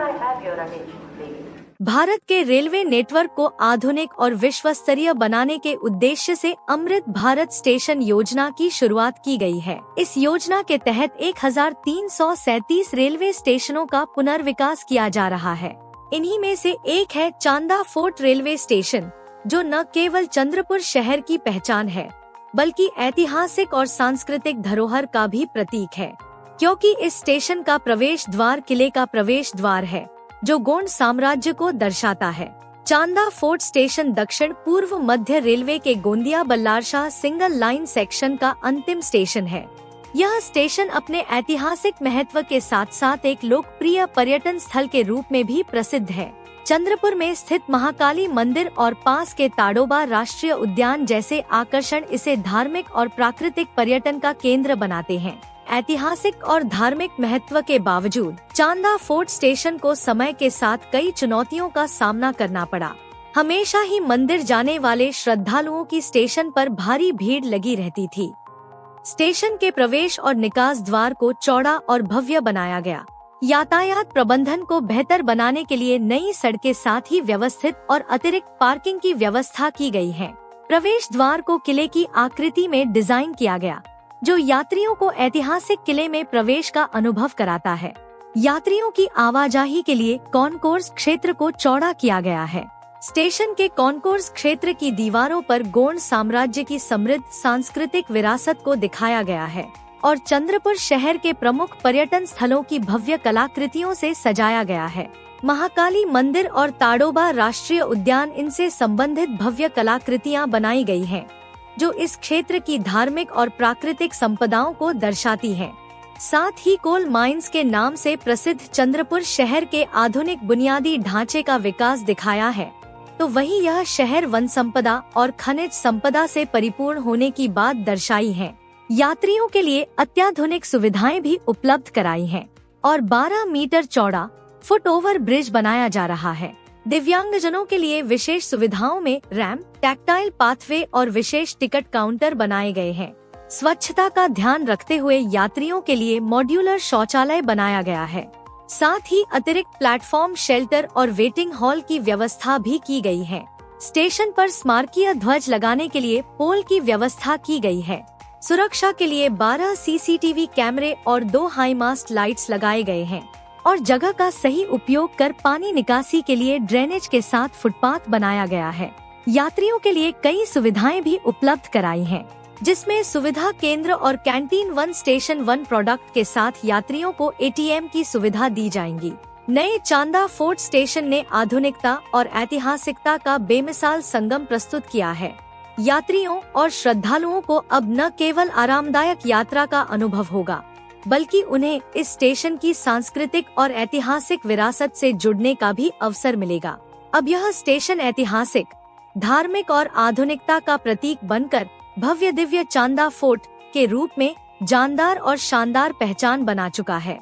I have your attention, please? Bharat के railway network को आधुनिक और विश्वस्तरीय बनाने के उद्देश्य से अमृत भारत स्टेशन योजना की शुरुआत की गई है। इस योजना के तहत 1337 रेलवे स्टेशनों का पुनर्विकास किया जा रहा है। इन्हीं में से एक है चांदा फोर्ट रेलवे स्टेशन, जो न केवल चंद्रपुर शहर की पहचान है, बल्कि ऐतिहासिक और सांस्कृतिक धरोहर का भी प्रतीक है, क्योंकि इस स्टेशन का प्रवेश द्वार किले का प्रवेश द्वार है, जो गोंड साम्राज्य को दर्शाता है। चांदा फोर्ट स्टेशन दक्षिण पूर्व मध्य रेलवे के Gondia Ballarshah single line section का अंतिम स्टेशन है। यह स्टेशन अपने ऐतिहासिक महत्व के साथ साथ एक लोकप्रिय पर्यटन स्थल के रूप में भी प्रसिद्ध है। चंद्रपुर में स्थित महाकाली मंदिर और पास के ताडोबा राष्ट्रीय उद्यान जैसे आकर्षण इसे धार्मिक और प्राकृतिक पर्यटन का केंद्र बनाते हैं। ऐतिहासिक और धार्मिक महत्व के बावजूद चांदा फोर्ट स्टेशन को समय के साथ कई चुनौतियों का सामना करना पड़ा। हमेशा ही मंदिर जाने वाले श्रद्धालुओं की स्टेशन पर भारी भीड़ लगी रहती थी। स्टेशन के प्रवेश और निकास द्वार को चौड़ा और भव्य बनाया गया। यातायात प्रबंधन को बेहतर बनाने के लिए नई सड़कें साथ ही व्यवस्थित और अतिरिक्त पार्किंग की व्यवस्था की गई है। प्रवेश द्वार को किले की आकृति में डिजाइन किया गया, जो यात्रियों को ऐतिहासिक किले में प्रवेश का अनुभव कराता है। यात्रियों की आवाजाही के लिए कॉन्कोर्स क्षेत्र को चौड़ा किया गया है। स्टेशन के कॉन्कोर्स क्षेत्र की दीवारों पर गोंड साम्राज्य की समृद्ध सांस्कृतिक विरासत को दिखाया गया है और चंद्रपुर शहर के प्रमुख पर्यटन स्थलों की भव्य कलाकृतियों से सजाया गया है। महाकाली मंदिर और ताडोबा राष्ट्रीय उद्यान इनसे संबंधित भव्य कलाकृतियां बनाई गई हैं, जो इस क्षेत्र की धार्मिक और प्राकृतिक संपदाओं को दर्शाती हैं। साथ ही कोल माइंस के नाम से प्रसिद्ध चंद्रपुर शहर के आधुनिक बुनियादी ढांचे का विकास दिखाया है, तो वहीं यह शहर वन संपदा और खनिज संपदा से परिपूर्ण होने की बात दर्शाई है। यात्रियों के लिए अत्याधुनिक सुविधाएं भी उपलब्ध कराई हैं और 12 मीटर चौड़ा फुट ओवर ब्रिज बनाया जा रहा है। दिव्यांगजनों के लिए विशेष सुविधाओं में रैंप, टैक्टाइल पाथवे और विशेष टिकट काउंटर बनाए गए हैं। स्वच्छता का ध्यान रखते हुए यात्रियों के लिए मॉड्यूलर शौचालय बनाया गया है। साथ ही अतिरिक्त प्लेटफॉर्म, शेल्टर और वेटिंग हॉल की व्यवस्था भी की गई है। स्टेशन पर स्मारकीय ध्वज लगाने के लिए पोल की व्यवस्था की गई है। सुरक्षा के लिए 12 सीसीटीवी कैमरे और 2 हाई मास्ट लाइट्स लगाए गए हैं और जगह का सही उपयोग कर पानी निकासी के लिए ड्रेनेज के साथ फुटपाथ बनाया गया है। यात्रियों के लिए कई सुविधाएं भी उपलब्ध कराई हैं, जिसमें सुविधा केंद्र और कैंटीन 1 स्टेशन 1 प्रोडक्ट के साथ यात्रियों को एटीएम की सुविधा दी जाएंगी। नए चांदा फोर्ट स्टेशन ने आधुनिकता और ऐतिहासिकता का बेमिसाल संगम प्रस्तुत किया है। यात्रियों और श्रद्धालुओं को अब न केवल आरामदायक यात्रा का अनुभव होगा, बल्कि उन्हें इस स्टेशन की सांस्कृतिक और ऐतिहासिक विरासत से जुड़ने का भी अवसर मिलेगा। अब यह स्टेशन ऐतिहासिक, धार्मिक और आधुनिकता का प्रतीक बनकर भव्य दिव्य चांदा फोर्ट के रूप में जानदार और शानदार पहचान बना चुका है।